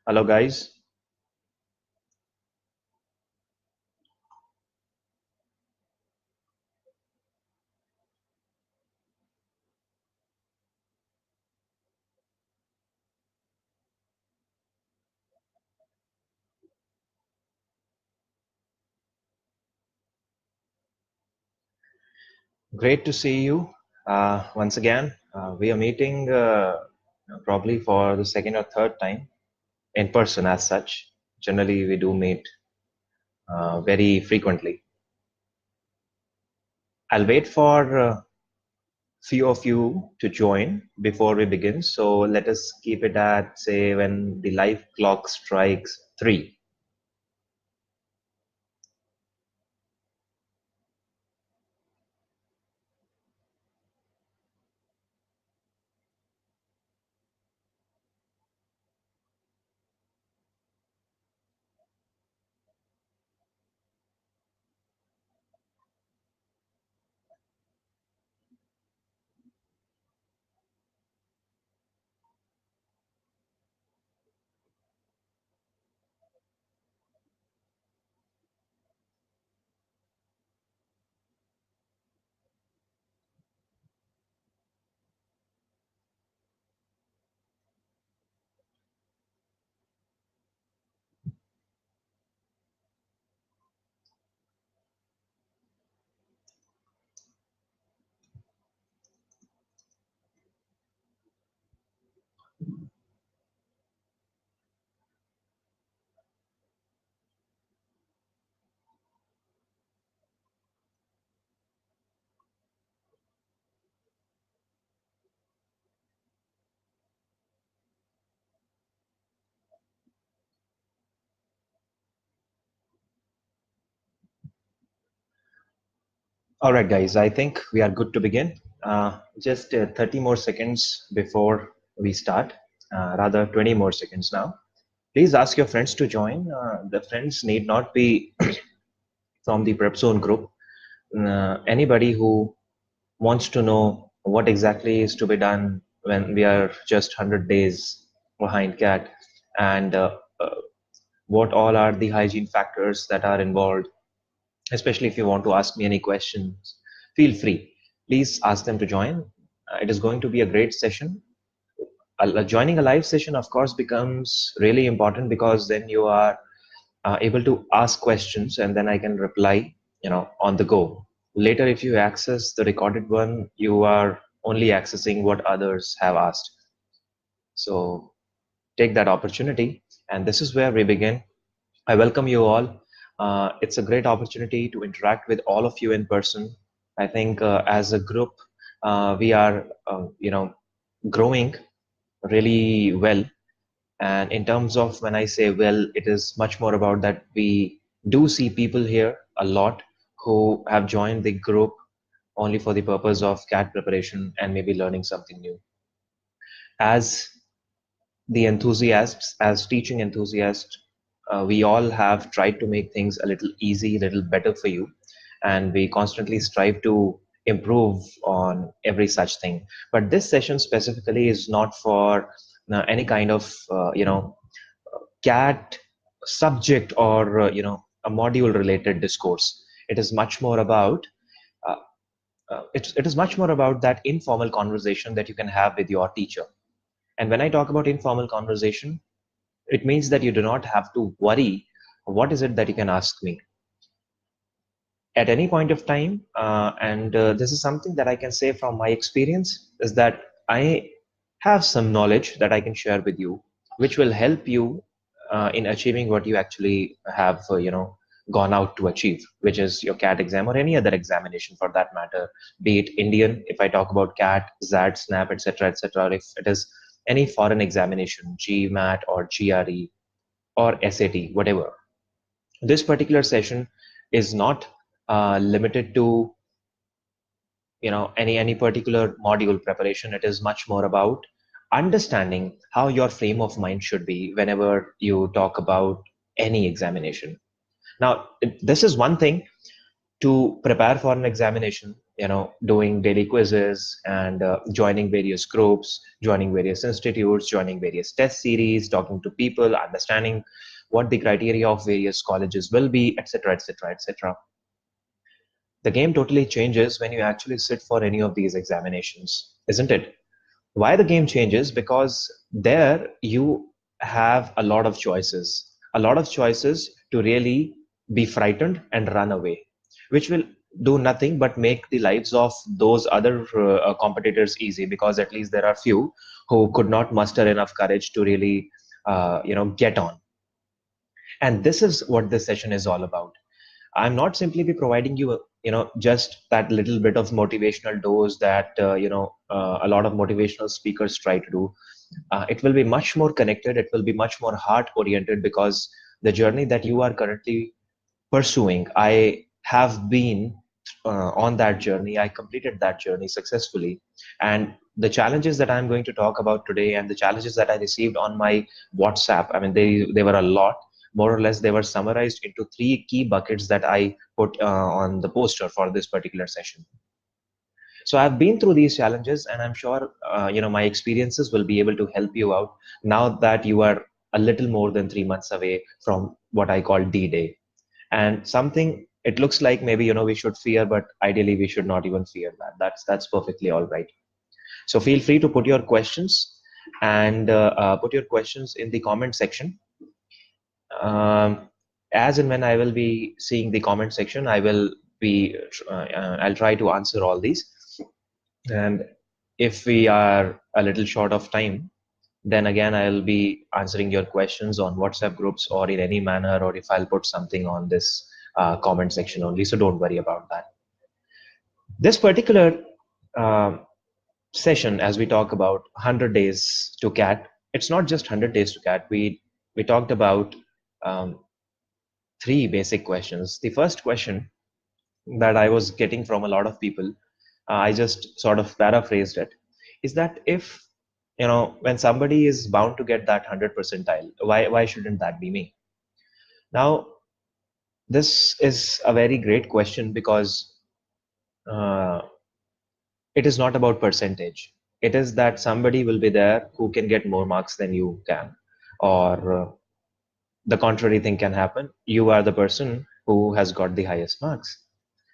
Hello, guys. Great to see you once again. We are meeting probably for the second or third time in person as such. Generally, we do meet very frequently. I'll wait for few of you to join before we begin. So let us keep it at, say, when the live clock strikes 3. All right, guys, I think we are good to begin. Just 30 more seconds before we start, rather 20 more seconds now. Please ask your friends to join. The friends need not be from the PrepZone group. Anybody who wants to know what exactly is to be done when we are just 100 days behind CAT and what all are the hygiene factors that are involved, especially if you want to ask me any questions, feel free. Please ask them to join. It is going to be a great session. Joining a live session, of course, becomes really important because then you are able to ask questions and then I can reply, on the go. Later, if you access the recorded one, you are only accessing what others have asked. So take that opportunity. And this is where we begin. I welcome you all. It's a great opportunity to interact with all of you in person. I think as a group, we are, growing really well. And in terms of when I say well, it is much more about that we do see people here a lot who have joined the group only for the purpose of CAT preparation and maybe learning something new. As the enthusiasts, as teaching enthusiasts, we all have tried to make things a little easy, a little better for you. And we constantly strive to improve on every such thing. But this session specifically is not for any kind of, CAT subject or, a module related discourse. It is much more about uh, it is much more about that informal conversation that you can have with your teacher. And when I talk about informal conversation, it means that you do not have to worry what is it that you can ask me at any point of time. And this is something that I can say from my experience is that I have some knowledge that I can share with you, which will help you in achieving what you actually have, gone out to achieve, which is your CAT exam or any other examination for that matter, be it Indian, if I talk about CAT, ZAT, SNAP, etc., or if it is any foreign examination, GMAT or GRE or SAT, whatever. This particular session is not limited to any particular module preparation. It is much more about understanding how your frame of mind should be whenever you talk about any examination. Now, this is one thing to prepare for an examination, doing daily quizzes and joining various groups, joining various institutes, joining various test series, talking to people, understanding what the criteria of various colleges will be, etc., etc., etc. The game totally changes when you actually sit for any of these examinations, isn't it? Why the game changes? Because there you have a lot of choices to really be frightened and run away, which will do nothing but make the lives of those other competitors easy, because at least there are few who could not muster enough courage to really get on. And this is what this session is all about. I'm not simply be providing you, just that little bit of motivational dose that, a lot of motivational speakers try to do. It will be much more connected. It will be much more heart oriented, because the journey that you are currently pursuing, I have been on that journey. I completed that journey successfully. And the challenges that I'm going to talk about today and the challenges that I received on my WhatsApp, I mean, they were a lot. More or less, they were summarized into three key buckets that I put on the poster for this particular session. So I've been through these challenges, and I'm sure my experiences will be able to help you out now that you are a little more than 3 months away from what I call D-Day. And something it looks like maybe we should fear, but ideally we should not even fear that. That's perfectly all right. So feel free to put your questions, and put your questions in the comment section. Um, as and when I will be seeing the comment section, I'll try to answer all these. And if we are a little short of time, then again I'll be answering your questions on WhatsApp groups or in any manner, or if I'll put something on this comment section only. So don't worry about that. This particular uh, session, as we talk about 100 days to cat, it's not just 100 days to cat. We talked about um, three basic questions. The first question that I was getting from a lot of people, I just sort of paraphrased it, is that if when somebody is bound to get that 100 percentile, why shouldn't that be me? Now, this is a very great question, because uh, it is not about percentage. It is that somebody will be there who can get more marks than you can, or the contrary thing can happen. You are the person who has got the highest marks.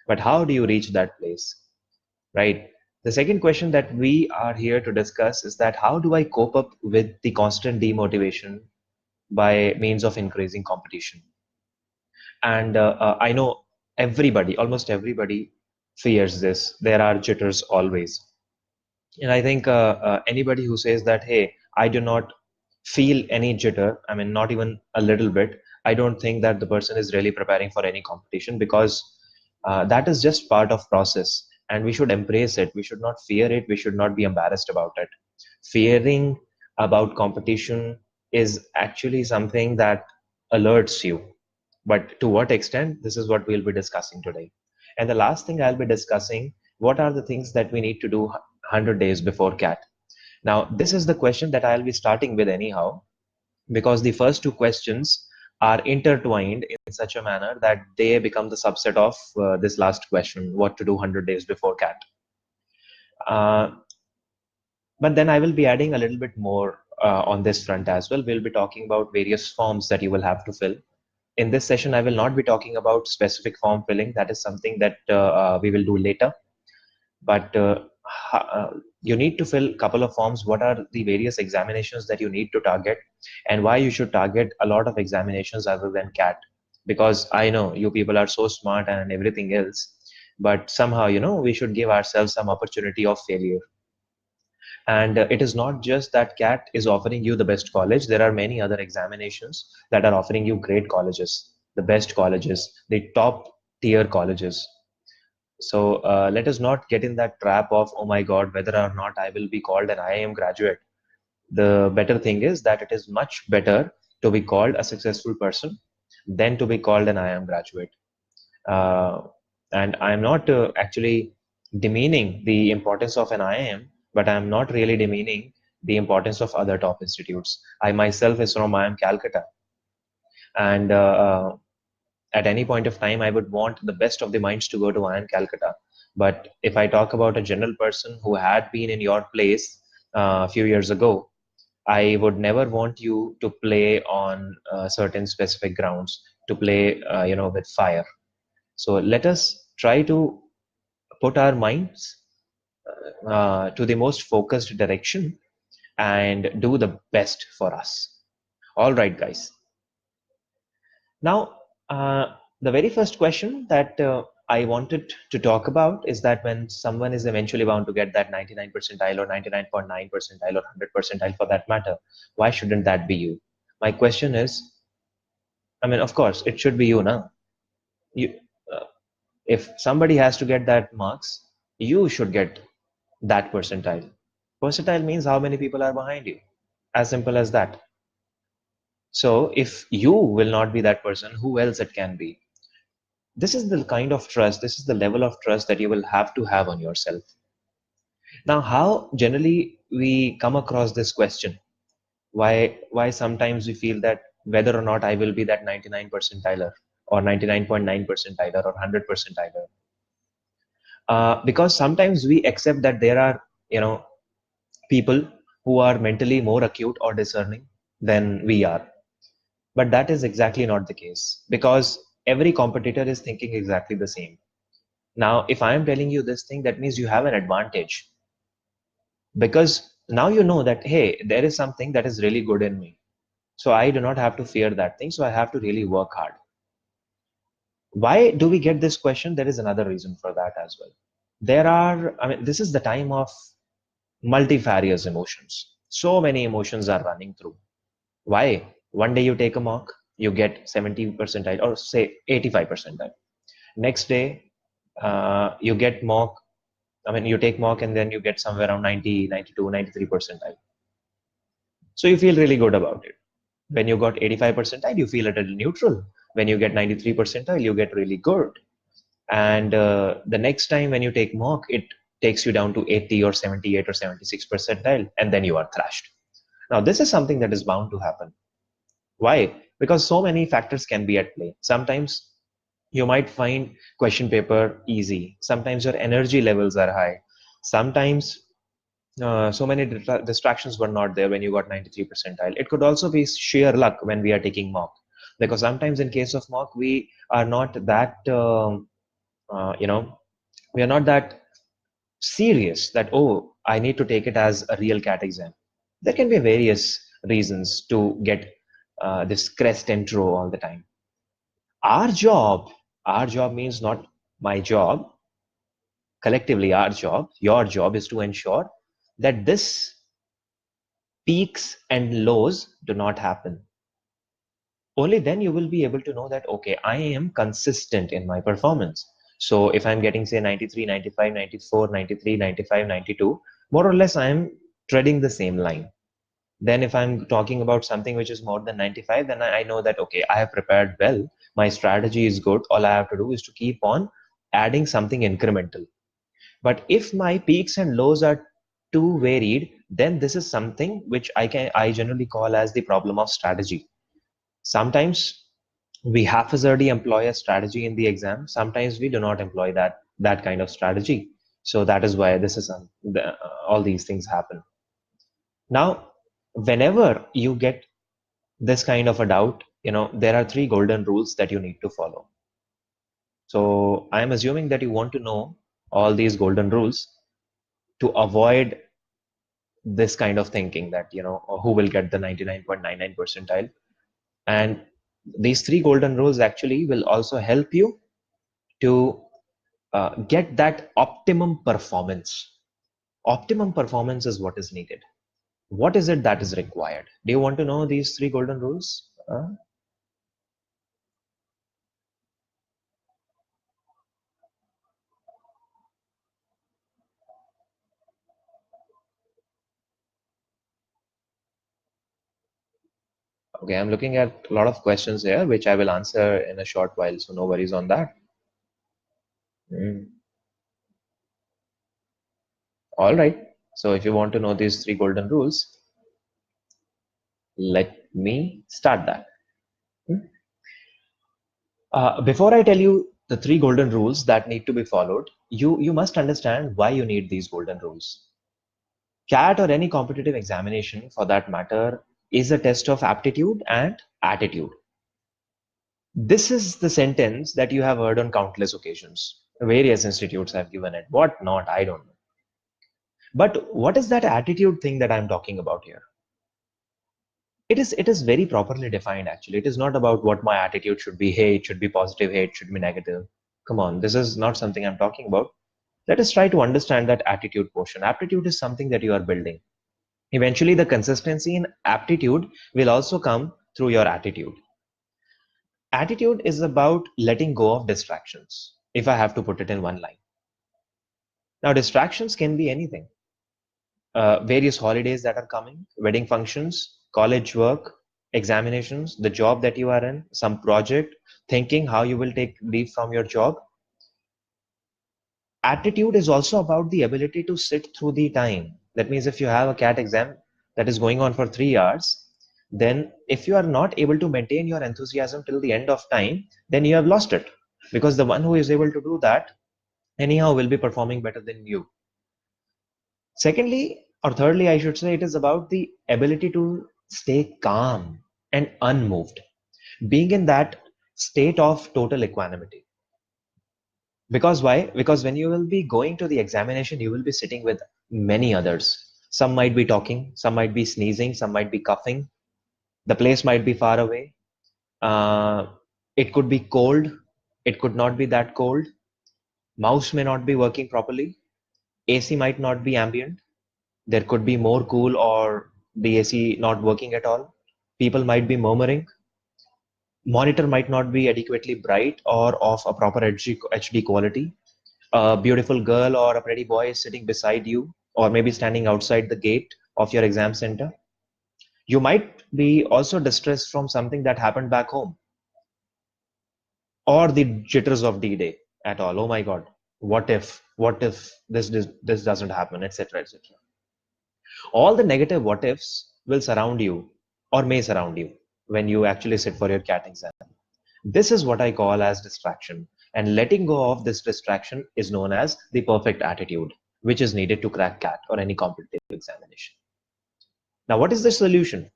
But how do you reach that place, right? The second question that we are here to discuss is that how do I cope up with the constant demotivation by means of increasing competition? And I know everybody, almost everybody, fears this. There are jitters always. And I think anybody who says that, hey, I do not feel any jitter, I mean, not even a little bit, I don't think that the person is really preparing for any competition, because that is just part of process, and we should embrace it. We should not fear it. We should not be embarrassed about it. Fearing about competition is actually something that alerts you. But to what extent? This is what we'll be discussing today. And the last thing I'll be discussing, what are the things that we need to do 100 days before CAT? Now, this is the question that I'll be starting with anyhow, because the first two questions are intertwined in such a manner that they become the subset of this last question, what to do 100 days before CAT. Uh, but then I will be adding a little bit more on this front as well. We'll be talking about various forms that you will have to fill. In this session, I will not be talking about specific form filling. That is something that we will do later. But you need to fill a couple of forms. What are the various examinations that you need to target, and why you should target a lot of examinations other than CAT? Because I know you people are so smart and everything else, but somehow we should give ourselves some opportunity of failure. And it is not just that CAT is offering you the best college. There are many other examinations that are offering you great colleges, the best colleges, the top tier colleges. So let us not get in that trap of, oh my God, whether or not I will be called an IIM graduate. The better thing is that it is much better to be called a successful person than to be called an IIM graduate. Uh, and I'm not actually demeaning the importance of an IIM, but I'm not really demeaning the importance of other top institutes. I myself is from IIM Calcutta, and at any point of time, I would want the best of the minds to go to IIM Calcutta. But if I talk about a general person who had been in your place a few years ago, I would never want you to play on certain specific grounds, to play, with fire. So let us try to put our minds to the most focused direction and do the best for us. All right, guys. Now, the very first question that I wanted to talk about is that when someone is eventually bound to get that 99 percentile or 99.9 percentile or 100 percentile for that matter, why shouldn't that be you? My question is, I mean, of course, it should be you now. You, uh, if somebody has to get that marks, you should get that percentile. Percentile means how many people are behind you. As simple as that. So if you will not be that person, who else it can be? This is the kind of trust, this is the level of trust that you will have to have on yourself. Now, how generally we come across this question? Why sometimes we feel that whether or not I will be that 99 percentiler or 99.9 percentiler or 100 percentiler? Because sometimes we accept that there are, people who are mentally more acute or discerning than we are. But that is exactly not the case because every competitor is thinking exactly the same. Now, if I am telling you this thing, that means you have an advantage because now you know that, hey, there is something that is really good in me. So I do not have to fear that thing. So I have to really work hard. Why do we get this question? There is another reason for that as well. I mean, this is the time of multifarious emotions. So many emotions are running through. Why? One day you take a mock, you get 70 percentile or say 85 percentile. Next day, you get mock, I mean, you take mock and then you get somewhere around 90, 92, 93 percentile. So you feel really good about it. When you got 85 percentile, you feel a little neutral. When you get 93 percentile, you get really good. And the next time when you take mock, it takes you down to 80 or 78 or 76 percentile, and then you are thrashed. Now, this is something that is bound to happen. Why? Because so many factors can be at play. Sometimes you might find question paper easy. Sometimes your energy levels are high. Sometimes so many distractions were not there when you got 93 percentile. It could also be sheer luck when we are taking mock, because sometimes in case of mock we are not that uh, you know we are not that serious that, oh, I need to take it as a real cat exam. There can be various reasons to get this crest intro all the time. Our job means not my job. Collectively, our job, your job, is to ensure that this peaks and lows do not happen. Only then you will be able to know that, okay, I am consistent in my performance. So if I'm getting, say, 93, 95, 94, 93, 95, 92, more or less I am treading the same line. Then if I'm talking about something which is more than 95, then I know that, okay, I have prepared well, my strategy is good, all I have to do is to keep on adding something incremental. But if my peaks and lows are too varied, then this is something which I generally call as the problem of strategy. Sometimes we haphazardly employ a strategy in the exam. Sometimes we do not employ that kind of strategy. So that is why this is all these things happen. Now, whenever you get this kind of a doubt, there are three golden rules that you need to follow. So I am assuming that you want to know all these golden rules to avoid this kind of thinking that, who will get the 99.99 percentile. And these three golden rules actually will also help you to get that optimum performance. Optimum performance is what is needed. What is it that is required? Do you want to know these three golden rules? Okay, I'm looking at a lot of questions here, which I will answer in a short while, so no worries on that. Mm. All right. So if you want to know these three golden rules, let me start that. Hmm? Before I tell you the three golden rules that need to be followed, you must understand why you need these golden rules. CAT or any competitive examination for that matter is a test of aptitude and attitude. This is the sentence that you have heard on countless occasions. Various institutes have given it. What not, I don't know. But what is that attitude thing that I'm talking about here? It is very properly defined actually. It is not about what my attitude should be. Hey, it should be positive. Hey, it should be negative. Come on, this is not something I'm talking about. Let us try to understand that attitude portion. Aptitude is something that you are building. Eventually, the consistency in aptitude will also come through your attitude. Attitude is about letting go of distractions, if I have to put it in one line. Now, distractions can be anything. Various holidays that are coming, wedding functions, college work, examinations, the job that you are in, some project, thinking how you will take leave from your job. Attitude is also about the ability to sit through the time. That means if you have a CAT exam that is going on for 3 hours, then if you are not able to maintain your enthusiasm till the end of time, then you have lost it. Because the one who is able to do that, anyhow, will be performing better than you. Secondly, or thirdly, I should say, it is about the ability to stay calm and unmoved, being in that state of total equanimity. Because why? Because when you will be going to the examination, you will be sitting with many others. Some might be talking, some might be sneezing, some might be coughing. The place might be far away. Uh, it could be cold. It could not be that cold. Mouse may not be working properly. AC might not be ambient. There could be more cool or the AC not working at all. People might be murmuring. Monitor might not be adequately bright or of a proper HD quality. A beautiful girl or a pretty boy is sitting beside you, or maybe standing outside the gate of your exam center. You might be also distressed from something that happened back home, or the jitters of D-Day at all. Oh my God, what if this doesn't happen, etc., etc. All the negative what ifs will surround you or may surround you when you actually sit for your CAT exam. This is what I call as distraction. And letting go of this distraction is known as the perfect attitude, which is needed to crack CAT or any competitive examination. Now, what is the solution?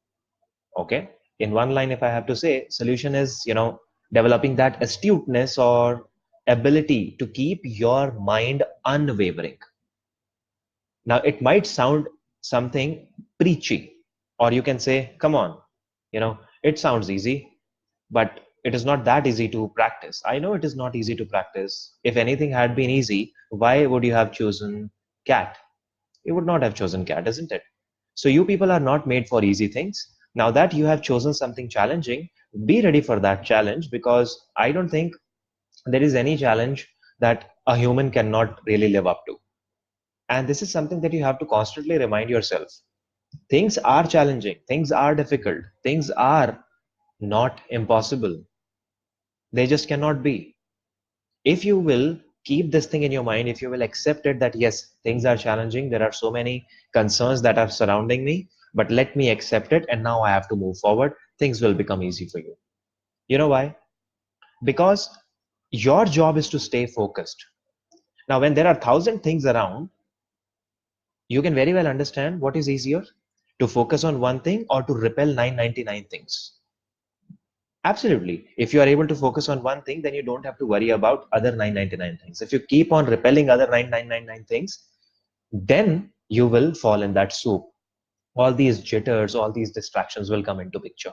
Okay. In one line, if I have to say, solution is, developing that astuteness or ability to keep your mind unwavering. Now, it might sound something preachy, or you can say, come on, it sounds easy, but it is not that easy to practice. I know it is not easy to practice. If anything had been easy, why would you have chosen CAT? You would not have chosen CAT, isn't it? So, you people are not made for easy things. Now that you have chosen something challenging, be ready for that challenge because I don't think there is any challenge that a human cannot really live up to. And this is something that you have to constantly remind yourself. Things are challenging, things are difficult, things are not impossible. They just cannot be. If you will keep this thing in your mind, if you will accept it that yes, things are challenging, there are so many concerns that are surrounding me, but let me accept it and now I have to move forward, things will become easy for you. You know why? Because your job is to stay focused. Now, when there are thousand things around, you can very well understand what is easier, to focus on one thing or to repel 999 things. Absolutely. If you are able to focus on one thing, then you don't have to worry about other 999 things. If you keep on repelling other 9999 things, then you will fall in that soup. All these jitters, all these distractions will come into picture.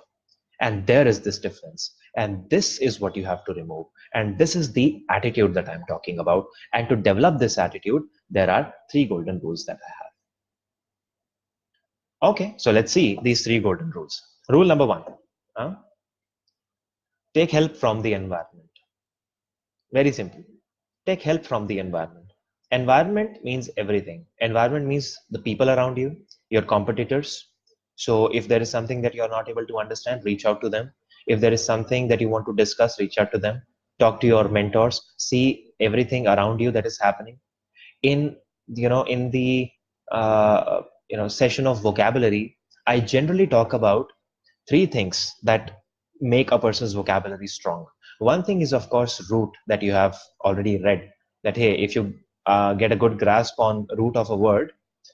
And there is this difference. And this is what you have to remove. And this is the attitude that I'm talking about. And to develop this attitude, there are three golden rules that I have. Okay, so let's see these three golden rules. Rule number one, take help from the environment. Very simple. Take help from the environment. Environment means everything. Environment means the people around you, your competitors. So if there is something that you're not able to understand, reach out to them. If there is something that you want to discuss, reach out to them. Talk to your mentors. See everything around you that is happening. In the session of vocabulary, I generally talk about three things that make a person's vocabulary strong. One thing is, of course, root, that you have already read, that hey, if you get a good grasp on root of a word,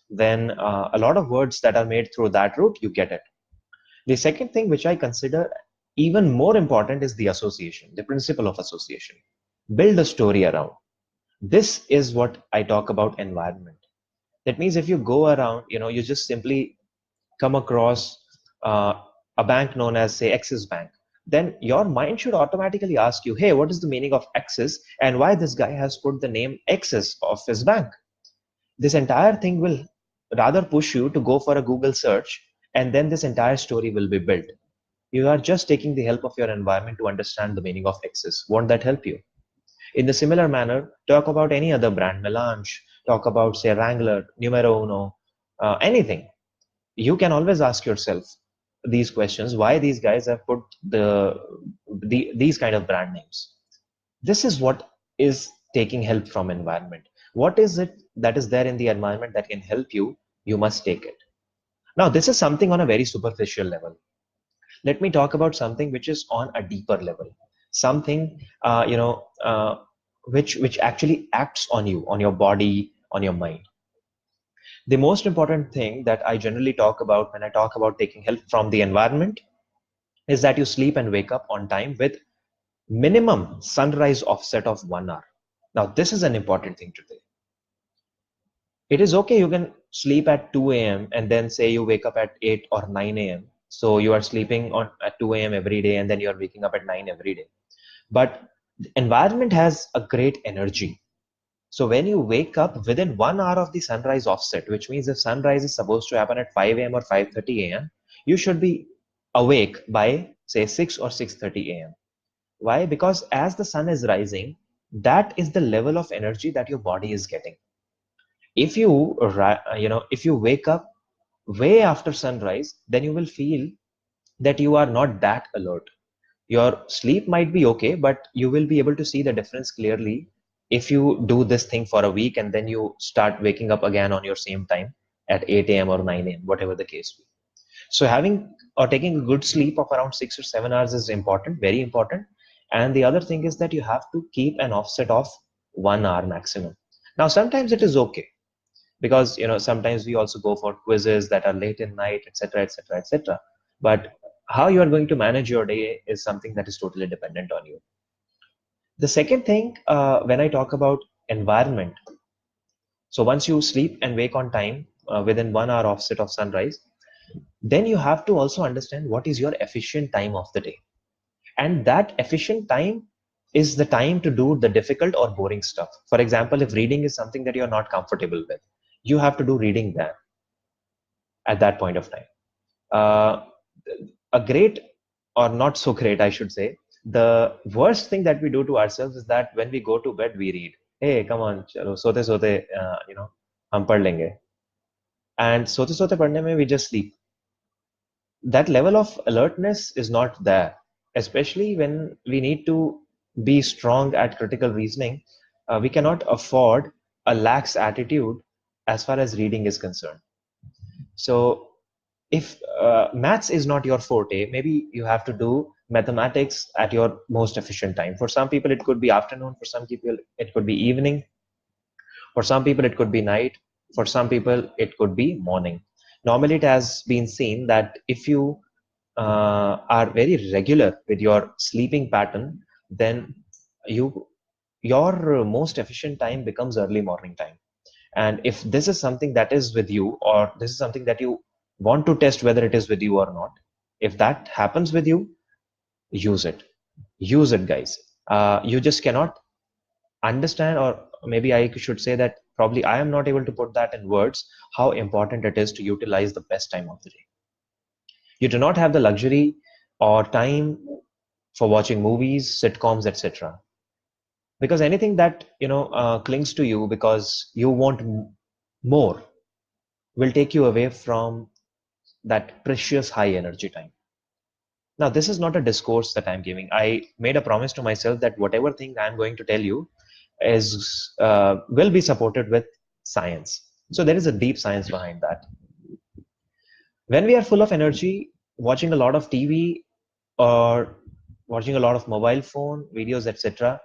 then a lot of words that are made through that root, you get it. The second thing which I consider even more important is the association, the principle of association. Build a story around. This is what I talk about environment. That means if you go around, you just simply come across uh, a bank known as, say, Axis Bank, then your mind should automatically ask you, hey, what is the meaning of Axis and why this guy has put the name Axis of his bank? This entire thing will rather push you to go for a Google search, and then this entire story will be built. You are just taking the help of your environment to understand the meaning of Axis. Won't that help you? In the similar manner, talk about any other brand, Melange, talk about, say, Wrangler, Numero Uno, anything. You can always ask yourself these questions: why these guys have put these kind of brand names? This is what is taking help from environment. What is it that is there in the environment that can help you? You must take it. Now, this is something on a very superficial level. Let me talk about something which is on a deeper level, something which actually acts on you, on your body, on your mind. The most important thing that I generally talk about when I talk about taking help from the environment is that you sleep and wake up on time with minimum sunrise offset of 1 hour. Now, this is an important thing to do. It is okay, you can sleep at 2 a.m. and then say you wake up at 8 or 9 a.m. So you are sleeping on at 2 a.m. every day and then you are waking up at 9 every day. But the environment has a great energy. So when you wake up within 1 hour of the sunrise offset, which means if sunrise is supposed to happen at 5 a.m. or 5:30 a.m., you should be awake by, say, 6 or 6:30 a.m. Why? Because as the sun is rising, that is the level of energy that your body is getting. If you wake up way after sunrise, then you will feel that you are not that alert. Your sleep might be okay, but you will be able to see the difference clearly if you do this thing for a week and then you start waking up again on your same time at 8 a.m. or 9 a.m., whatever the case be. So having or taking a good sleep of around 6 or 7 hours is important, very important. And the other thing is that you have to keep an offset of 1 hour maximum. Now, sometimes it is okay because sometimes we also go for quizzes that are late in night, etc., etc., etc. But how you are going to manage your day is something that is totally dependent on you. The second thing, when I talk about environment, so once you sleep and wake on time within 1 hour offset of sunrise, then you have to also understand what is your efficient time of the day. And that efficient time is the time to do the difficult or boring stuff. For example, if reading is something that you're not comfortable with, you have to do reading there at that point of time. Uh, a great, or not so great, I should say, the worst thing that we do to ourselves is that when we go to bed, we read, hey, come on, chalo, sote sote, hum pad lenge. And sote sote padne mein we just sleep. That level of alertness is not there, especially when we need to be strong at critical reasoning. We cannot afford a lax attitude as far as reading is concerned. So if maths is not your forte, maybe you have to do mathematics at your most efficient time. For some people, it could be afternoon. For some people, it could be evening. For some people, it could be night. For some people, it could be morning. Normally, it has been seen that if you are very regular with your sleeping pattern, then you your most efficient time becomes early morning time. And if this is something that is with you, or this is something that you want to test whether it is with you or not, if that happens with you, use it. Use it, guys. You just cannot understand, or maybe I should say that probably I am not able to put that in words, how important it is to utilize the best time of the day. You do not have the luxury or time for watching movies, sitcoms, etc. Because anything that clings to you because you want more will take you away from that precious high energy time. Now, this is not a discourse that I'm giving. I made a promise to myself that whatever thing I'm going to tell you is will be supported with science. So there is a deep science behind that. When we are full of energy, watching a lot of TV or watching a lot of mobile phone videos, etc.,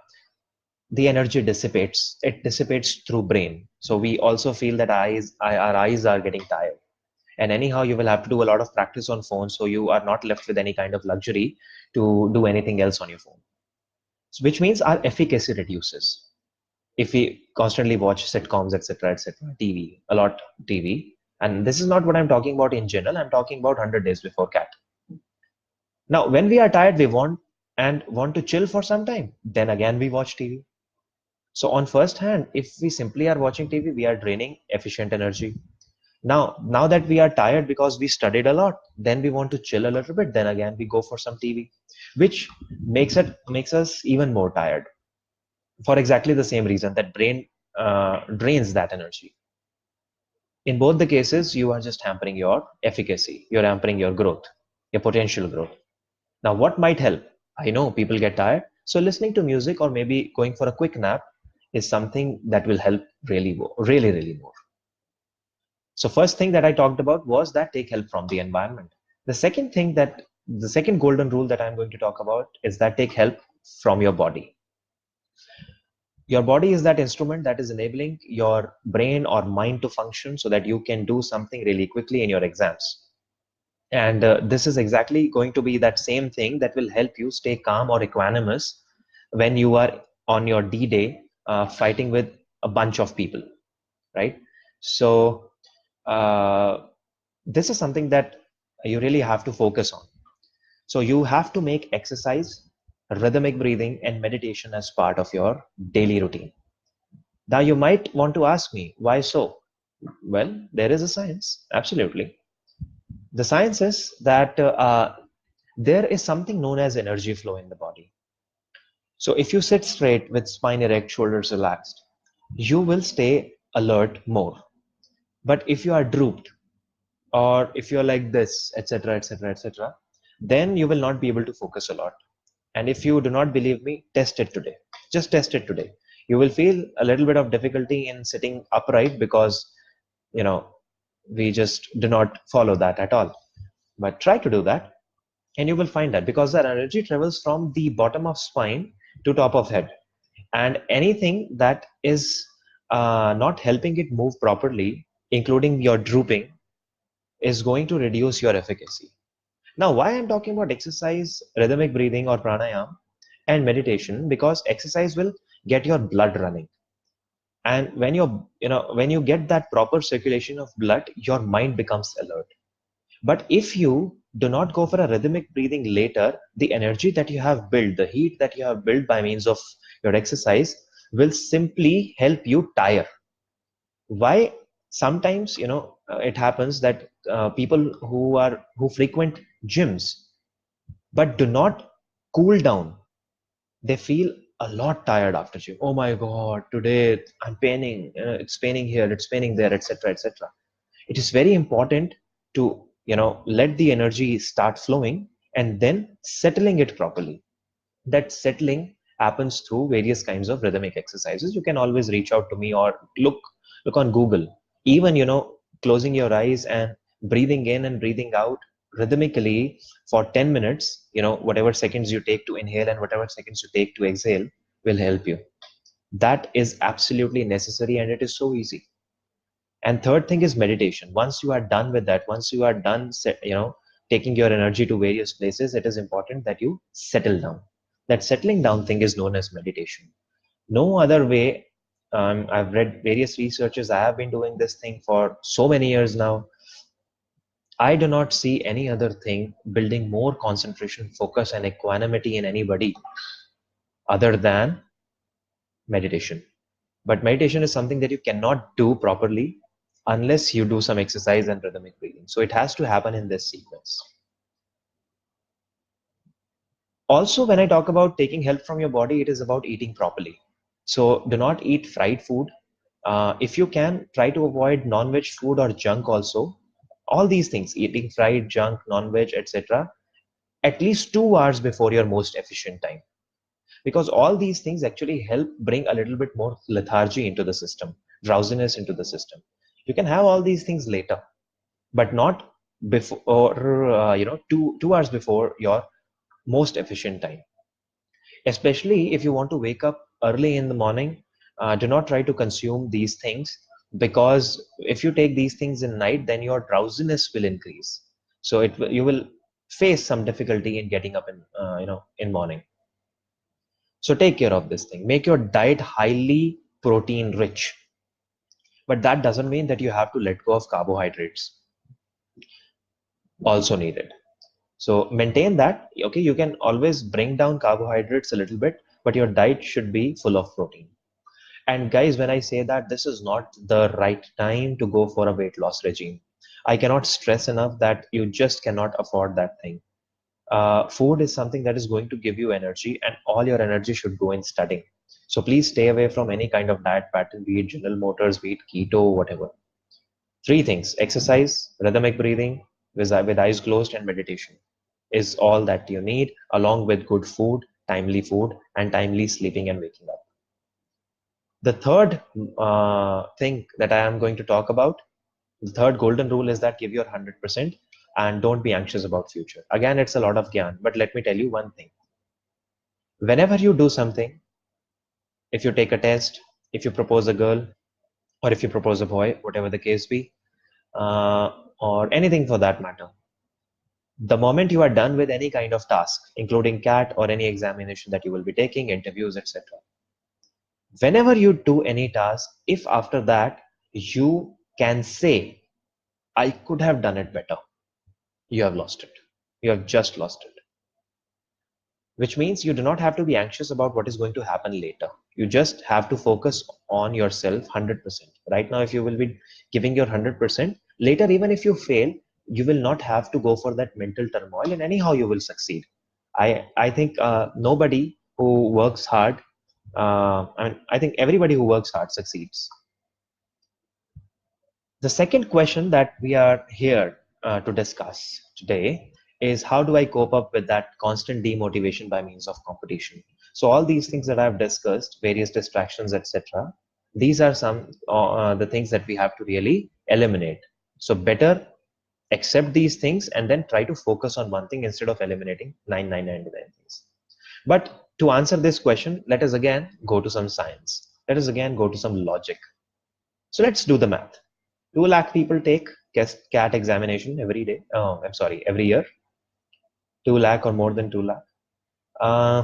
the energy dissipates. It dissipates through brain. So we also feel that our eyes are getting tired. And anyhow, you will have to do a lot of practice on phone, so you are not left with any kind of luxury to do anything else on your phone. So, which means our efficacy reduces if we constantly watch sitcoms, etc., etc., TV, a lot TV. And this is not what I'm talking about in general. I'm talking about 100 Days Before Cat. Now, when we are tired, we want to chill for some time. Then again, we watch TV. So on first hand, if we simply are watching TV, we are draining efficient energy. Now that we are tired because we studied a lot, then we want to chill a little bit. Then again, we go for some TV, which makes us even more tired for exactly the same reason that brain drains that energy. In both the cases, you are just hampering your efficacy. You're hampering your growth, your potential growth. Now, what might help? I know people get tired, so listening to music or maybe going for a quick nap is something that will help really more. So first thing that I talked about was that take help from the environment. The second golden rule that I'm going to talk about is that take help from your body. Your body is that instrument that is enabling your brain or mind to function so that you can do something really quickly in your exams. And this is exactly going to be that same thing that will help you stay calm or equanimous when you are on your D day fighting with a bunch of people, right? So, this is something that you really have to focus on. So, you have to make exercise, rhythmic breathing, and meditation as part of your daily routine. Now, you might want to ask me, why so? Well, there is a science, absolutely. The science is that there is something known as energy flow in the body. So if you sit straight with spine erect, shoulders relaxed, you will stay alert more. But if you are drooped or if you're like this, etc., etc., etc., then you will not be able to focus a lot. And if you do not believe me, test it today. Just test it today. You will feel a little bit of difficulty in sitting upright because, you know, we just do not follow that at all. But try to do that and you will find that because that energy travels from the bottom of spine to top of head, and anything that is not helping it move properly, including your drooping, is going to reduce your efficacy. Now, why I'm talking about exercise, rhythmic breathing, or pranayam and meditation? Because exercise will get your blood running, and when you get that proper circulation of blood, your mind becomes alert. But if you do not go for a rhythmic breathing later, the energy that you have built, the heat that you have built by means of your exercise, will simply help you tire. Why? Sometimes, it happens that people who frequent gyms but do not cool down, they feel a lot tired after gym. Oh my God, today I'm paining. It's paining here, it's paining there, etc., etc. It is very important to let the energy start flowing and then settling it properly. That settling happens through various kinds of rhythmic exercises. You can always reach out to me or look on Google. Even closing your eyes and breathing in and breathing out rhythmically for 10 minutes, whatever seconds you take to inhale and whatever seconds you take to exhale, will help you. That is absolutely necessary and it is so easy. And third thing is meditation. Once you are done with that, once you are done taking your energy to various places, it is important that you settle down. That settling down thing is known as meditation. No other way. I've read various researches. I have been doing this thing for so many years now. I do not see any other thing building more concentration, focus, and equanimity in anybody other than meditation. But meditation is something that you cannot do properly unless you do some exercise and rhythmic breathing. So it has to happen in this sequence. Also, when I talk about taking help from your body, it is about eating properly. So do not eat fried food. If you can, try to avoid non-veg food or junk also. All these things, eating fried, junk, non-veg, etc., at least 2 hours before your most efficient time. Because all these things actually help bring a little bit more lethargy into the system, drowsiness into the system. You can have all these things later, but not before, 2 hours before your most efficient time. Especially if you want to wake up early in the morning, do not try to consume these things, because if you take these things in night, then your drowsiness will increase. So you will face some difficulty in getting up in in morning. So take care of this thing. Make your diet highly protein rich, but that doesn't mean that you have to let go of carbohydrates. Also needed. So maintain that. Okay, you can always bring down carbohydrates a little bit, but your diet should be full of protein. And guys, when I say that, this is not the right time to go for a weight loss regime. I cannot stress enough that you just cannot afford that thing. Food is something that is going to give you energy, and all your energy should go in studying. So please stay away from any kind of diet pattern, be it General Motors, be it keto, whatever. Three things: exercise, rhythmic breathing, with eyes closed, and meditation is all that you need, along with good food, and timely sleeping and waking up. The third thing that I am going to talk about, the third golden rule, is that give your 100% and don't be anxious about future. Again, it's a lot of gyan, but let me tell you one thing. Whenever you do something, if you take a test, if you propose a girl, or if you propose a boy, whatever the case be, uh, or anything for that matter, the moment you are done with any kind of task, including CAT or any examination that you will be taking, interviews, etc., whenever you do any task, if after that you can say, I could have done it better, you have lost it. You have just lost it. Which means you do not have to be anxious about what is going to happen later. You just have to focus on yourself 100%. Right now, if you will be giving your 100%, later, even if you fail, you will not have to go for that mental turmoil, and anyhow, you will succeed. I think nobody who works hard, I think everybody who works hard succeeds. The second question that we are here to discuss today is, how do I cope up with that constant demotivation by means of competition? So all these things that I've discussed, various distractions, etc., these are some the things that we have to really eliminate. So better accept these things and then try to focus on one thing instead of eliminating 999 things. But to answer this question, let us again go to some science. Let us again go to some logic. So let's do the math. 2 lakh people take CAT examination every day. Oh, I'm sorry, every year. 2 lakh or more than 2 lakh. Uh,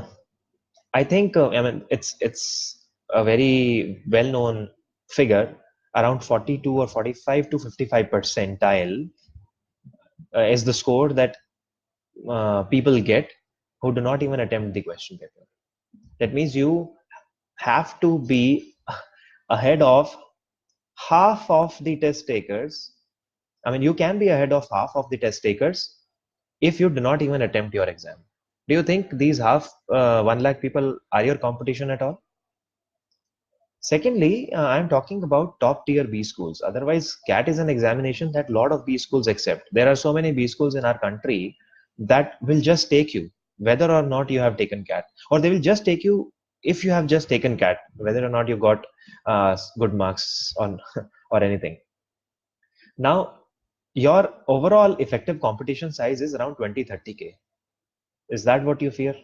I think, I mean, it's a very well-known figure. Around 42 or 45 to 55 percentile is the score that people get who do not even attempt the question paper. That means you have to be ahead of half of the test takers. I mean, you can be ahead of half of the test takers if you do not even attempt your exam. Do you think these half 1 lakh people are your competition at all? Secondly, I'm talking about top tier B schools. Otherwise, CAT is an examination that a lot of B schools accept. There are so many B schools in our country that will just take you, whether or not you have taken CAT, or they will just take you if you have just taken CAT, whether or not you got good marks on or anything. Now, your overall effective competition size is around 20-30K. Is that what you fear?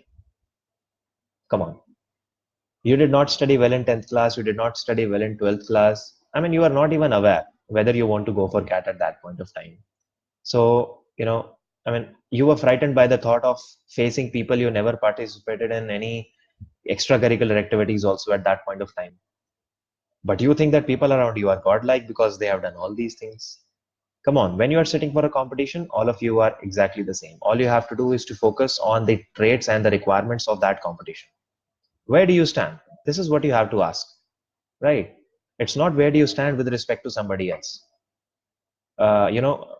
Come on. You did not study well in 10th class, you did not study well in 12th class. I mean, you are not even aware whether you want to go for CAT at that point of time. So, I mean, you were frightened by the thought of facing people you never participated in any extracurricular activities also at that point of time. But you think that people around you are godlike because they have done all these things. Come on, when you are sitting for a competition, all of you are exactly the same. All you have to do is to focus on the traits and the requirements of that competition. Where do you stand? This is what you have to ask, right? It's not where do you stand with respect to somebody else. uh, you know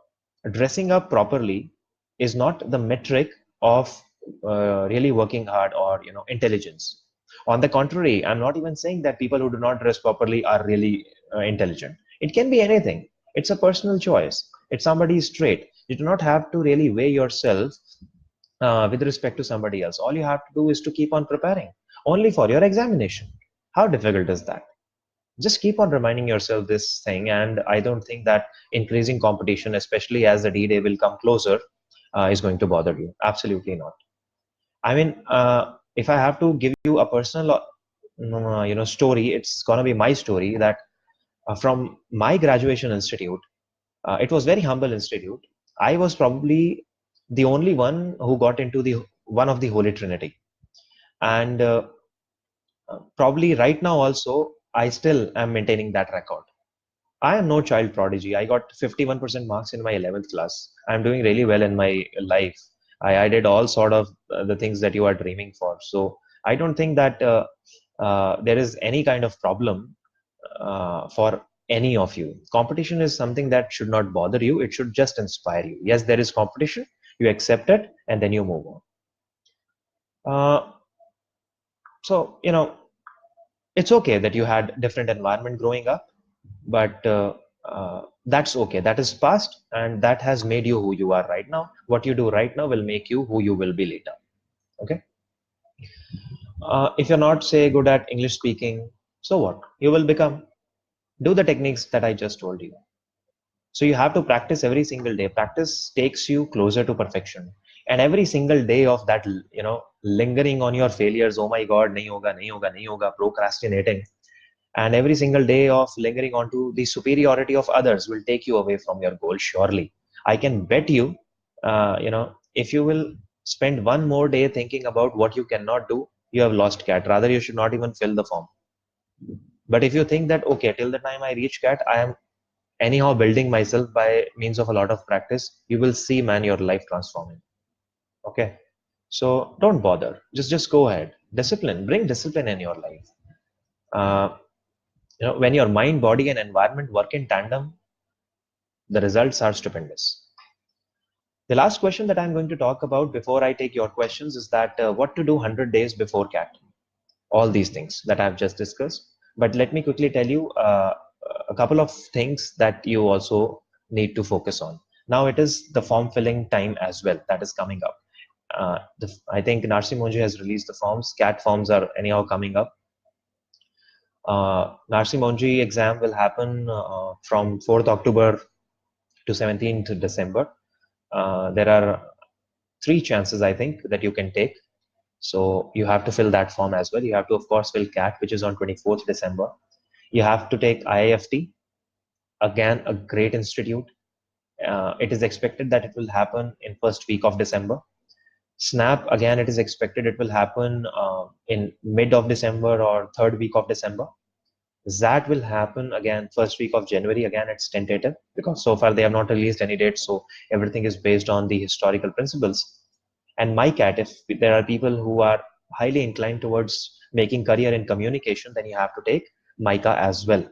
Dressing up properly is not the metric of really working hard or intelligence. On the contrary, I'm not even saying that people who do not dress properly are really intelligent. It can be anything. It's a personal choice. It's somebody's trait. You do not have to really weigh yourself with respect to somebody else. All you have to do is to keep on preparing only for your examination. How difficult is that? Just keep on reminding yourself this thing, and I don't think that increasing competition, especially as the D-Day will come closer, is going to bother you. Absolutely not. I mean, If I have to give you a personal, story, it's gonna be my story that from my graduation institute, it was very humble institute. I was probably the only one who got into the one of the Holy Trinity, and probably right now also I still am maintaining that record. I am no child prodigy. I got 51% marks in my 11th class. I'm doing really well in my life. I did all sort of the things that you are dreaming for. So I don't think that there is any kind of problem for any of you. Competition is something that should not bother you. It should just inspire you. Yes, there is competition. You accept it and then you move on. So, it's okay that you had different environment growing up, but that's okay. That is past, and that has made you who you are right now. What you do right now will make you who you will be later. Okay. If you're not, say, good at English speaking, so what? You will become. Do the techniques that I just told you. So you have to practice every single day. Practice takes you closer to perfection. And every single day of that, lingering on your failures, oh my God, nahi hoga, procrastinating. And every single day of lingering onto the superiority of others will take you away from your goal, surely. I can bet you, if you will spend one more day thinking about what you cannot do, you have lost cat. Rather, you should not even fill the form. But if you think that, okay, till the time I reach cat, I am anyhow building myself by means of a lot of practice, you will see, man, your life transforming. Okay. So don't bother. Just go ahead. Discipline. Bring discipline in your life. Uh, when your mind, body, and environment work in tandem, the results are stupendous. The last question that I'm going to talk about before I take your questions is that what to do 100 days before cat. All these things that I've just discussed. But let me quickly tell you a couple of things that you also need to focus on. Now it is the form filling time as well that is coming up. I think Narsi Monji has released the forms. CAT forms are anyhow coming up. Narsi Monji exam will happen from 4th October to 17th December. There are three chances, I think, that you can take. So you have to fill that form as well. You have to, of course, fill CAT, which is on 24th December. You have to take IIFT, again, a great institute. It is expected that it will happen in first week of December. SNAP, again, it is expected it will happen in mid of December or third week of December. That will happen again first week of January. Again, it's tentative because so far they have not released any date. So everything is based on the historical principles. And MyCat, if there are people who are highly inclined towards making career in communication, then you have to take MICA as well.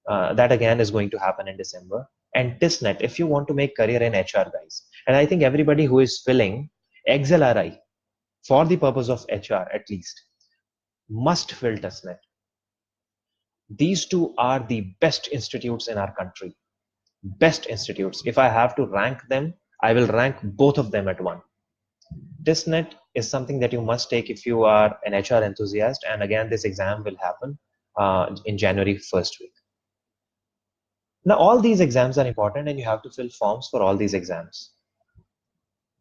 That again is going to happen in December. And TISNET, if you want to make career in HR, guys. And I think everybody who is filling XLRI for the purpose of HR at least must fill TISNET. These two are the best institutes in our country. Best institutes. If I have to rank them, I will rank both of them at one. TISNET is something that you must take if you are an HR enthusiast. And again, this exam will happen in January first week. Now, all these exams are important and you have to fill forms for all these exams.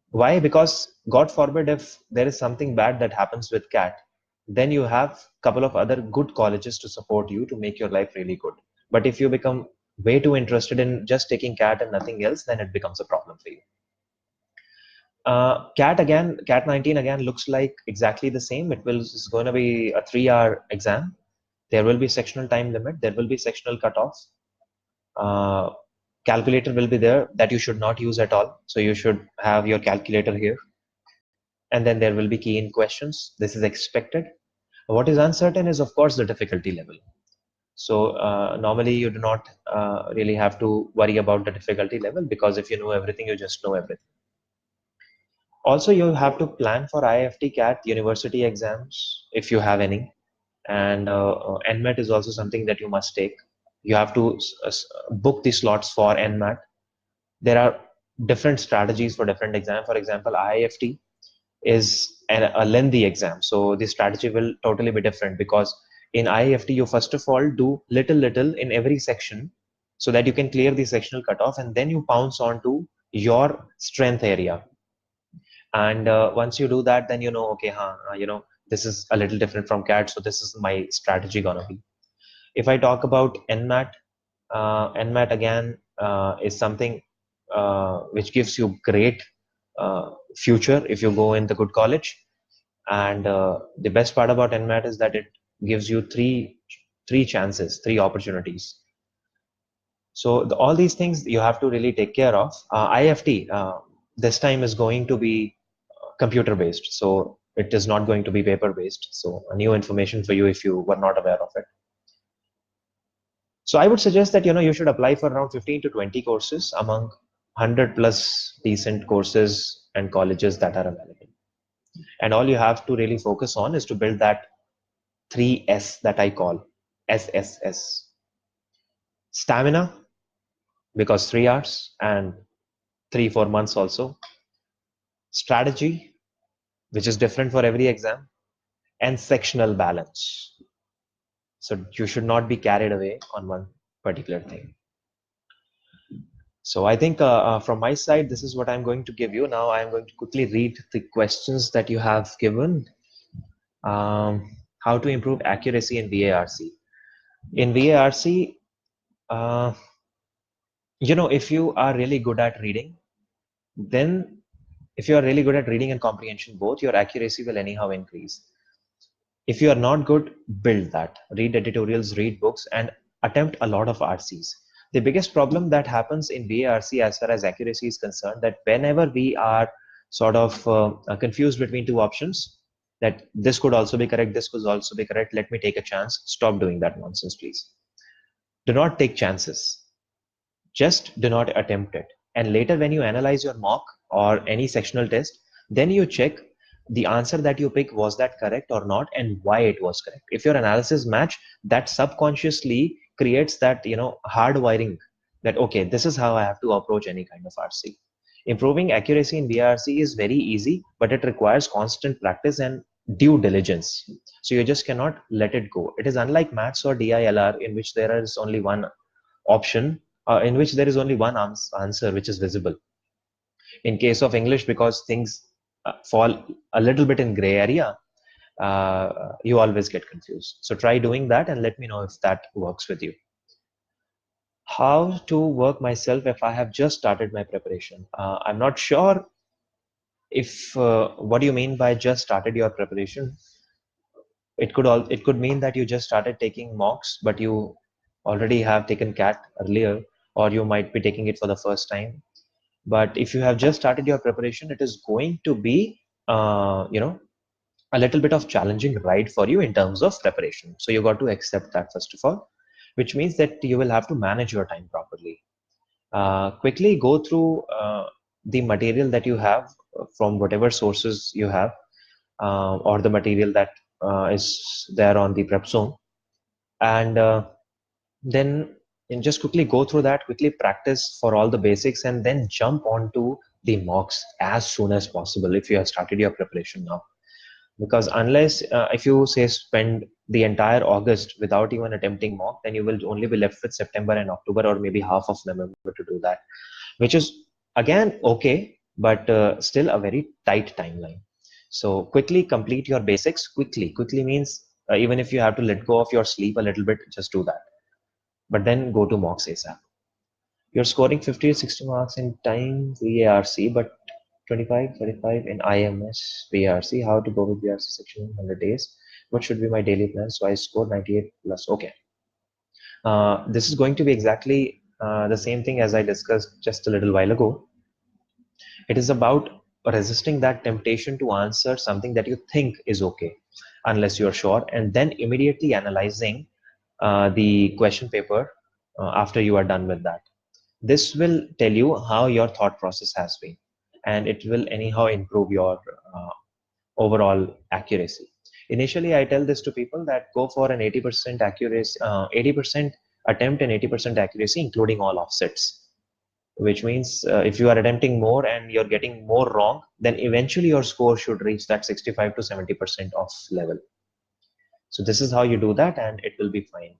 Why? Because God forbid if there is something bad that happens with CAT, then you have a couple of other good colleges to support you to make your life really good. But if you become way too interested in just taking CAT and nothing else, then it becomes a problem for you. CAT 19 again looks like exactly the same. It's going to be a 3-hour exam. There will be sectional time limit. There will be sectional cutoff. Calculator will be there that you should not use at all. So you should have your calculator here. And then there will be key in questions. This is expected. What is uncertain is, of course, the difficulty level. So normally you do not really have to worry about the difficulty level because if you know everything, you just know everything. Also, you have to plan for IIFT CAT university exams if you have any. And NMAT is also something that you must take. You have to book the slots for NMAT. There are different strategies for different exams. For example, IIFT is a lengthy exam. So the strategy will totally be different because in IIFT, you first of all do little in every section so that you can clear the sectional cutoff and then you pounce on to your strength area. And once you do that, then you know, okay, This is a little different from CAT, so this is my strategy gonna be. If I talk about NMAT, NMAT again is something which gives you great future if you go in the good college. And the best part about NMAT is that it gives you three chances, three opportunities. So all these things you have to really take care of. IFT this time is going to be computer based, so it is not going to be paper based. So a new information for you if you were not aware of it. So I would suggest that you should apply for around 15 to 20 courses among 100 plus decent courses and colleges that are available. And all you have to really focus on is to build that 3S that I call SSS. Stamina, because 3 hours and 3-4 months also. Strategy, which is different for every exam, and sectional balance. So you should not be carried away on one particular thing. So I think from my side, this is what I'm going to give you. Now I'm going to quickly read the questions that you have given. How to improve accuracy in VARC. In VARC, if you are really good at reading, then if you are really good at reading and comprehension both, your accuracy will anyhow increase. If you are not good, build that. Read editorials, read books, and attempt a lot of RCs. The biggest problem that happens in VARC as far as accuracy is concerned, that whenever we are sort of confused between two options, that this could also be correct, this could also be correct, let me take a chance. Stop doing that nonsense, please. Do not take chances. Just do not attempt it. And later, when you analyze your mock or any sectional test, then you check the answer that you pick, was that correct or not, and why it was correct. If your analysis match, that subconsciously creates that hard wiring that okay, this is how I have to approach any kind of RC. Improving accuracy in VRC is very easy, but it requires constant practice and due diligence. So you just cannot let it go. It is unlike maths or DILR, in which there is only one option, in which there is only one answer which is visible. In case of English, because things fall a little bit in gray area, you always get confused. So try doing that and let me know if that works with you. How to work myself if I have just started my preparation? I'm not sure if what do you mean by just started your preparation? It could mean that you just started taking mocks, but you already have taken CAT earlier, or you might be taking it for the first time. But if you have just started your preparation, it is going to be a little bit of challenging ride for you in terms of preparation. So you got to accept that first of all, which means that you will have to manage your time properly. Quickly go through the material that you have from whatever sources you have, or the material that is there on the PrepZone, and then just quickly go through that, quickly practice for all the basics, and then jump onto the mocks as soon as possible if you have started your preparation now. Because unless if you say spend the entire August without even attempting mock, then you will only be left with September and October, or maybe half of November to do that, which is again okay, but still a very tight timeline. So quickly complete your basics. Quickly means even if you have to let go of your sleep a little bit, just do that, but then go to mocks ASAP. You're scoring 50 to 60 marks in time VARC, but 25, 35 in IMS VARC. How to go with VARC section in 100 days? What should be my daily plan? So I scored 98 plus. Okay. This is going to be exactly the same thing as I discussed just a little while ago. It is about resisting that temptation to answer something that you think is okay, unless you're sure, and then immediately analyzing the question paper after you are done with that. This will tell you how your thought process has been, and it will anyhow improve your overall accuracy. Initially, I tell this to people that go for an 80% accuracy, 80% attempt and 80% accuracy, including all offsets. Which means if you are attempting more and you're getting more wrong, then eventually your score should reach that 65 to 70% off level. So this is how you do that, and it will be fine.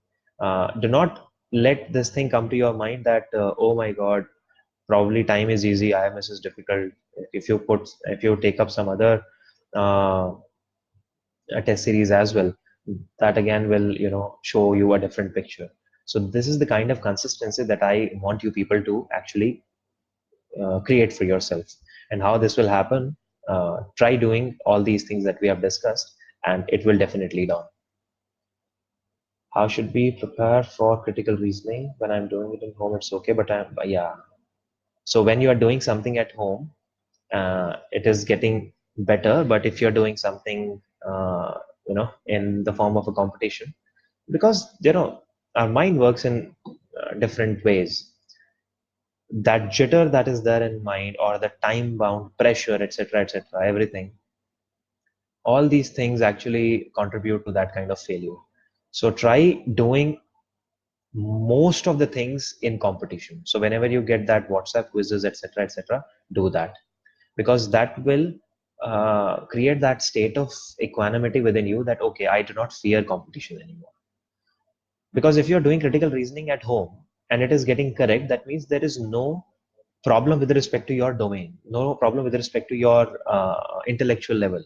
Do not let this thing come to your mind that oh my god, probably time is easy, IMS is difficult. If you take up some other uh, a test series as well. That again will, show you a different picture. So this is the kind of consistency that I want you people to actually create for yourself. And how this will happen, try doing all these things that we have discussed, and it will definitely learn. How should we prepare for critical reasoning? When I'm doing it at home, it's okay, but yeah. So when you are doing something at home, it is getting better. But if you're doing something, in the form of a competition, because our mind works in different ways. That jitter that is there in mind, or the time bound pressure, etc., etc., everything, all these things actually contribute to that kind of failure. So try doing most of the things in competition. So whenever you get that WhatsApp quizzes, etc., etc., do that, because that will create that state of equanimity within you, that okay, I do not fear competition anymore. Because if you're doing critical reasoning at home and it is getting correct, that means there is no problem with respect to your domain, no problem with respect to your intellectual level.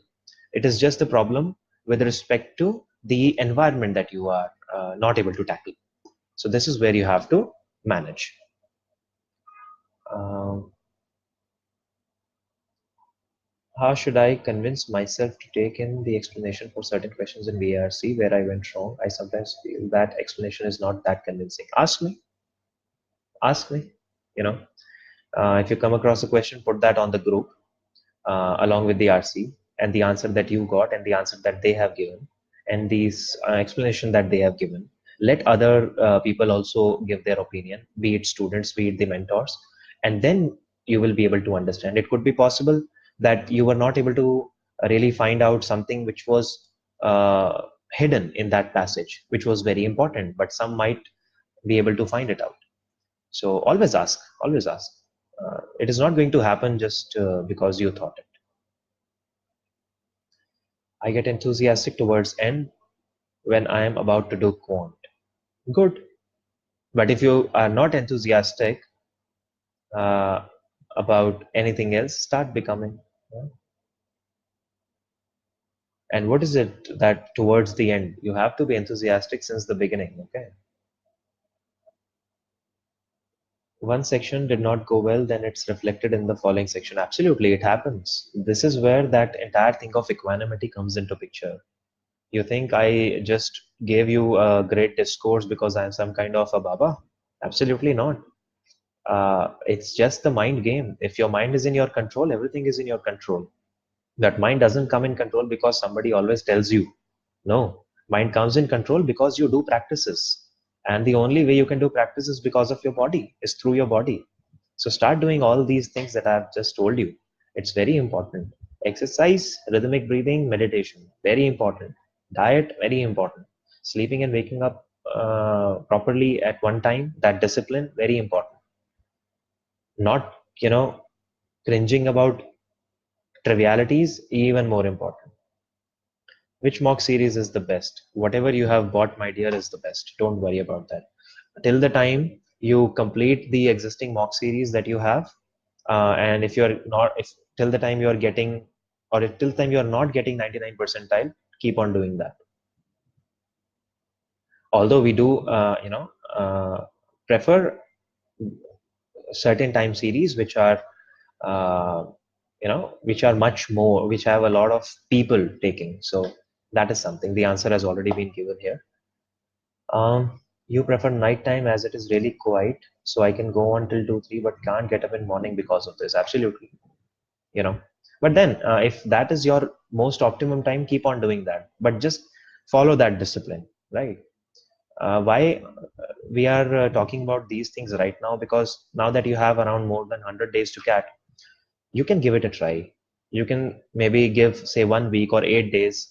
It is just the problem with respect to the environment that you are not able to tackle. So this is where you have to manage. Um, how should I convince myself to take in the explanation for certain questions in VRC where I went wrong? I sometimes feel that explanation is not that convincing. Ask me. You know, if you come across a question, put that on the group along with the RC, and the answer that you got and the answer that they have given, and these explanation that they have given. Let other people also give their opinion, be it students, be it the mentors, and then you will be able to understand. It could be possible that you were not able to really find out something which was uh, hidden in that passage, which was very important, but some might be able to find it out. So always ask, always ask. It is not going to happen just because you thought it. I get enthusiastic towards end when I am about to do quant. Good. But if you are not enthusiastic uh, about anything else, start becoming. Yeah. And what is it that towards the end? You have to be enthusiastic since the beginning. Okay. One section did not go well, then it's reflected in the following section. Absolutely, it happens. This is where that entire thing of equanimity comes into picture. You think I just gave you a great discourse because I'm some kind of a baba? Absolutely not. It's just the mind game. If your mind is in your control, everything is in your control. That mind doesn't come in control because somebody always tells you. No, mind comes in control because you do practices. And the only way you can do practice is because of your body, is through your body. So start doing all these things that I've just told you. It's very important. Exercise, rhythmic breathing, meditation, very important. Diet, very important. Sleeping and waking up properly at one time, that discipline, very important. Not, cringing about trivialities, even more important. Which mock series is the best? Whatever you have bought, my dear, is the best. Don't worry about that. Till the time you complete the existing mock series that you have, and if you're not, if till the time you are getting, or if till the time you are not getting 99 percentile, keep on doing that. Although we do, prefer certain time series which are uh, which are much more, which have a lot of people taking. So that is something. The answer has already been given here. You prefer nighttime as it is really quiet, so I can go on till 2 3, but can't get up in morning because of this. Absolutely. you know but then if that is your most optimum time, keep on doing that, but just follow that discipline, right? Why we are talking about these things right now, because now that you have around more than 100 days to cat, you can give it a try. You can maybe give, say, 1 week or 8 days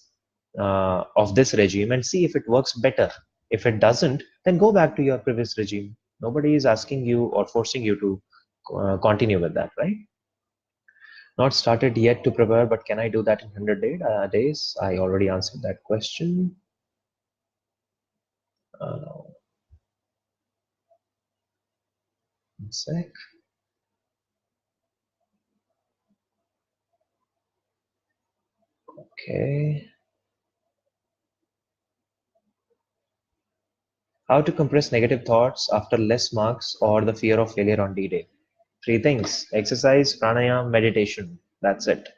of this regime and see if it works better. If it doesn't, then go back to your previous regime. Nobody is asking you or forcing you to continue with that, right? Not started yet to prepare, but can I do that in 100 days? I already answered that question. Uh, one sec. Okay. How to compress negative thoughts after less marks or the fear of failure on D-Day. Three things: exercise, pranayam, meditation. That's it.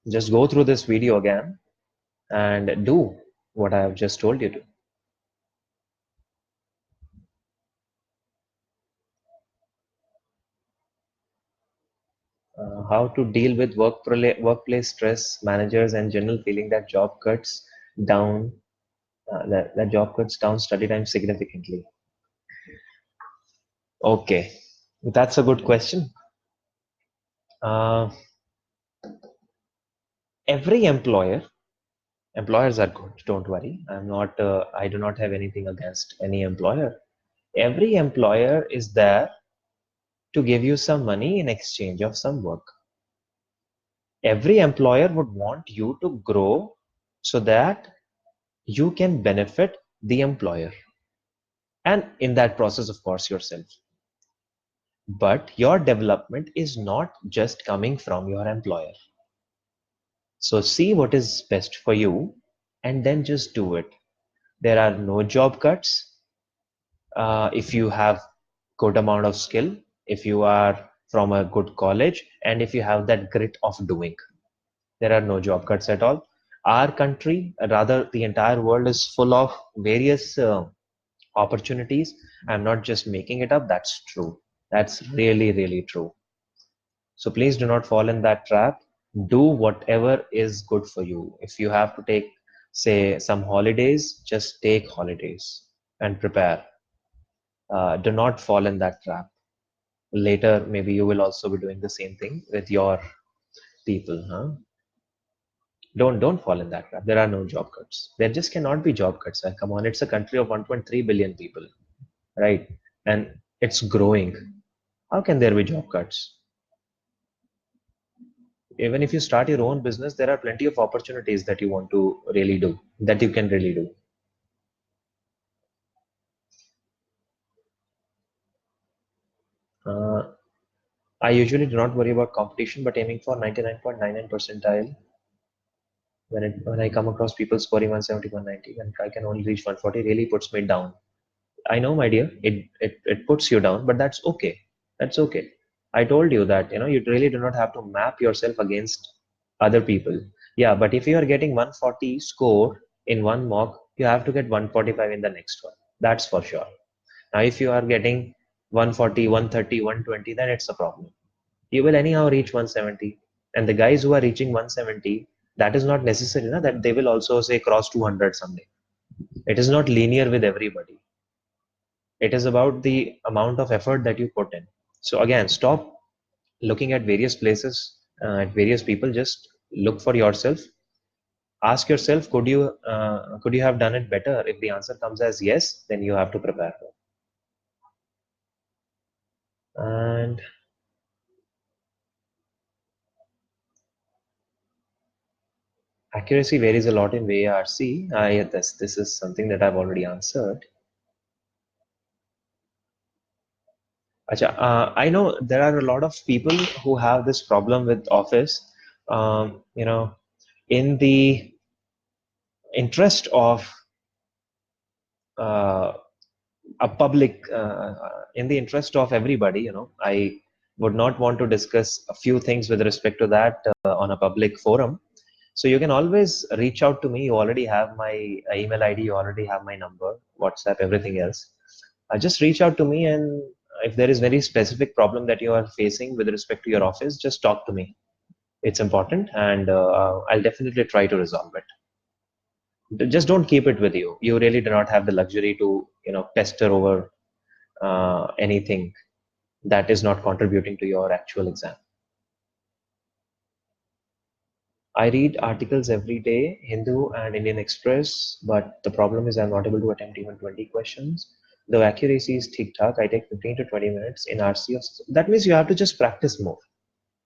Just go through this video again and do what I have just told you to. How to deal with workplace stress, managers, and general feeling that job cuts down that job cuts down study time significantly. Okay, that's a good question. Uh, every employers are good. Don't worry. I'm not. I do not have anything against any employer. Every employer is there to give you some money in exchange of some work. Every employer would want you to grow so that you can benefit the employer, and in that process, of course, yourself. But your development is not just coming from your employer. So see what is best for you and then just do it. There are no job cuts. If you have good amount of skill, if you are from a good college, and if you have that grit of doing, there are no job cuts at all. Our country, rather the entire world, is full of various opportunities. I'm not just making it up. That's true. That's really, really true. So please do not fall in that trap. Do whatever is good for you. If you have to take, say, some holidays, just take holidays and prepare. Do not fall in that trap. Later, maybe you will also be doing the same thing with your people. Huh? Don't fall in that trap. There are no job cuts. There just cannot be job cuts. Come on, it's a country of 1.3 billion people, right? And it's growing. How can there be job cuts? Even if you start your own business, there are plenty of opportunities that you want to really do, that you can really do. uh, I usually do not worry about competition, but aiming for 99.99 percentile. When I come across people scoring 170, 190, and I can only reach 140, really puts me down. I know, my dear, it puts you down, but that's okay. That's okay. I told you that, you really do not have to map yourself against other people. Yeah, but if you are getting 140 score in one mock, you have to get 145 in the next one. That's for sure. Now, if you are getting 140, 130, 120, then it's a problem. You will anyhow reach 170. And the guys who are reaching 170, that is not necessary, na, that they will also say cross 200 someday. It is not linear with everybody. It is about the amount of effort that you put in. So again, stop looking at various places, at various people. Just look for yourself. Ask yourself, could you have done it better? If the answer comes as yes, then you have to prepare for it. And accuracy varies a lot in VARC. This is something that I've already answered. Acha, I know there are a lot of people who have this problem with Office. You know, in the interest of uh, a public, in the interest of everybody, I would not want to discuss a few things with respect to that on a public forum. So you can always reach out to me. You already have my email ID, you already have my number, WhatsApp, everything else. Just reach out to me, and if there is very specific problem that you are facing with respect to your office, just talk to me. It's important, and I'll definitely try to resolve it. Just don't keep it with you. You really do not have the luxury to, pester over anything that is not contributing to your actual exam. I read articles every day, Hindu and Indian Express, but the problem is I'm not able to attempt even 20 questions. The accuracy is tick-tock. I take 15 to 20 minutes in RC. That means you have to just practice more.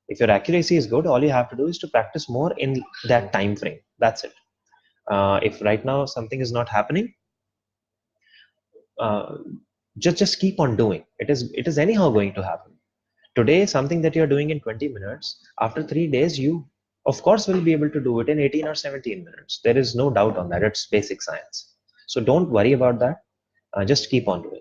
If your accuracy is good, all you have to do is to practice more in that time frame. That's it. If right now something is not happening, uh, just keep on doing. It is anyhow going to happen. Today, something that you're doing in 20 minutes, after 3 days, you Of course, we'll be able to do it in 18 or 17 minutes. There is no doubt on that. It's basic science. So don't worry about that. Just keep on doing.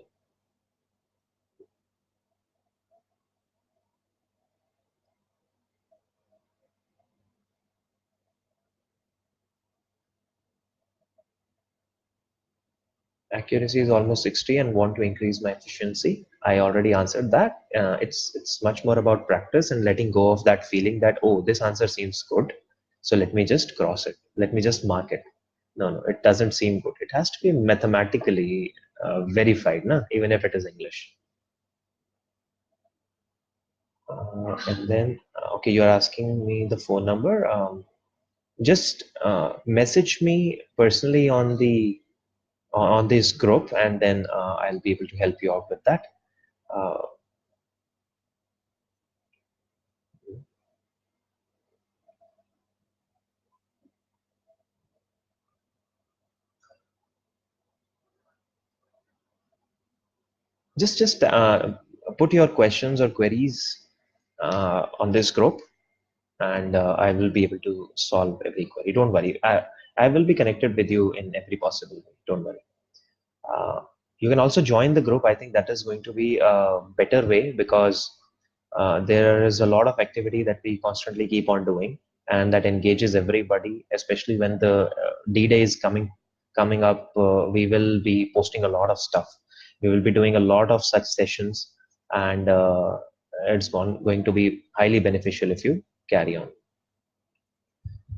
Accuracy is almost 60 and want to increase my efficiency. I already answered that. It's much more about practice and letting go of that feeling that, oh, this answer seems good. So let me just cross it. Let me just mark it. No, no, it doesn't seem good. It has to be mathematically verified, na? Even if it is English. And then, okay, you're asking me the phone number. Just message me personally on this group, and then I'll be able to help you out with that. Uh, just put your questions or queries on this group, and I will be able to solve every query. Don't worry. I will be connected with you in every possible way. Don't worry. Uh, you can also join the group. I think that is going to be a better way because there is a lot of activity that we constantly keep on doing, and that engages everybody. Especially when the D-Day is coming up, we will be posting a lot of stuff. We will be doing a lot of such sessions, and going to be highly beneficial if you carry on.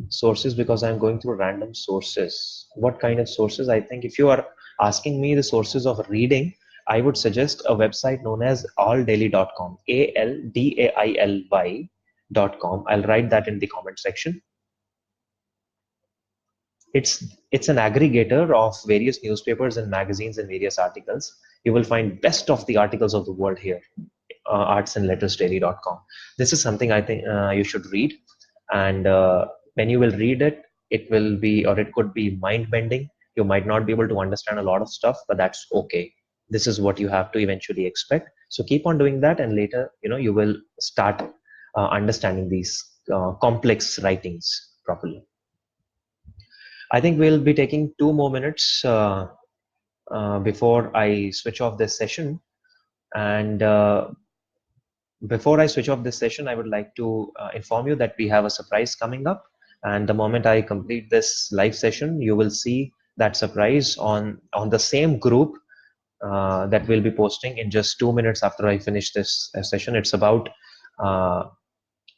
Sources, because I'm going through random sources. What kind of sources? I think if you are asking me the sources of reading, I would suggest a website known as alldaily.com, ALDAILY.com. I'll write that in the comment section. It's an aggregator of various newspapers and magazines and various articles. You will find best of the articles of the world here. Artsandlettersdaily.com. This is something I think you should read, and when you will read it, it will be, or it could be mind bending. You might not be able to understand a lot of stuff, but that's okay. This is what you have to eventually expect. So keep on doing that, and later, you will start understanding these complex writings properly. I think we'll be taking 2 more minutes before I switch off this session. And before I switch off this session, I would like to inform you that we have a surprise coming up. And the moment I complete this live session, you will see that surprise on the same group that we'll be posting in just 2 minutes after I finish this session. It's about uh,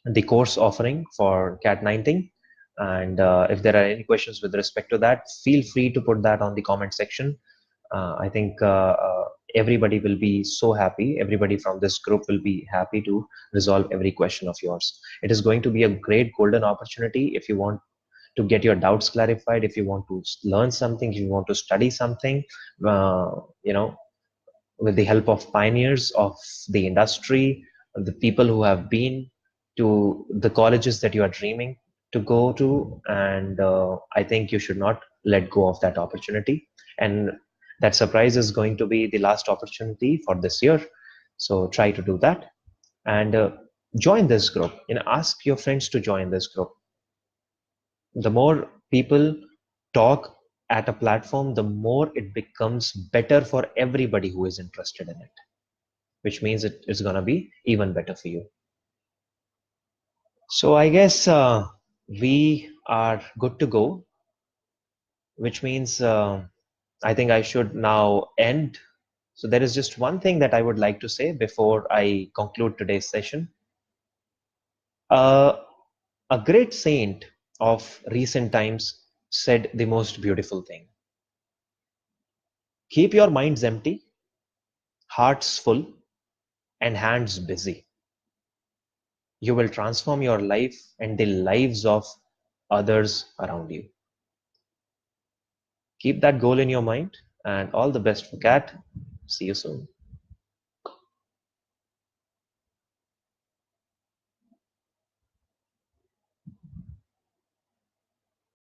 the course offering for CAT 19. And if there are any questions with respect to that, feel free to put that on the comment section. I think everybody will be so happy. Everybody from this group will be happy to resolve every question of yours. It is going to be a great golden opportunity if you want to get your doubts clarified, if you want to learn something, if you want to study something, uh, you know, with the help of pioneers of the industry, the people who have been to the colleges that you are dreaming to go to. And I think you should not let go of that opportunity. And that surprise is going to be the last opportunity for this year. So try to do that, and join this group. Ask your friends to join this group. The more people talk at a platform, the more it becomes better for everybody who is interested in it, which means it's going to be even better for you. So I guess we are good to go, which means I think I should now end. So there is just one thing that I would like to say before I conclude today's session. Uh, a great saint of recent times said the most beautiful thing: keep your minds empty, hearts full, and hands busy. You will transform your life and the lives of others around you. Keep that goal in your mind, and all the best for CAT. See you soon.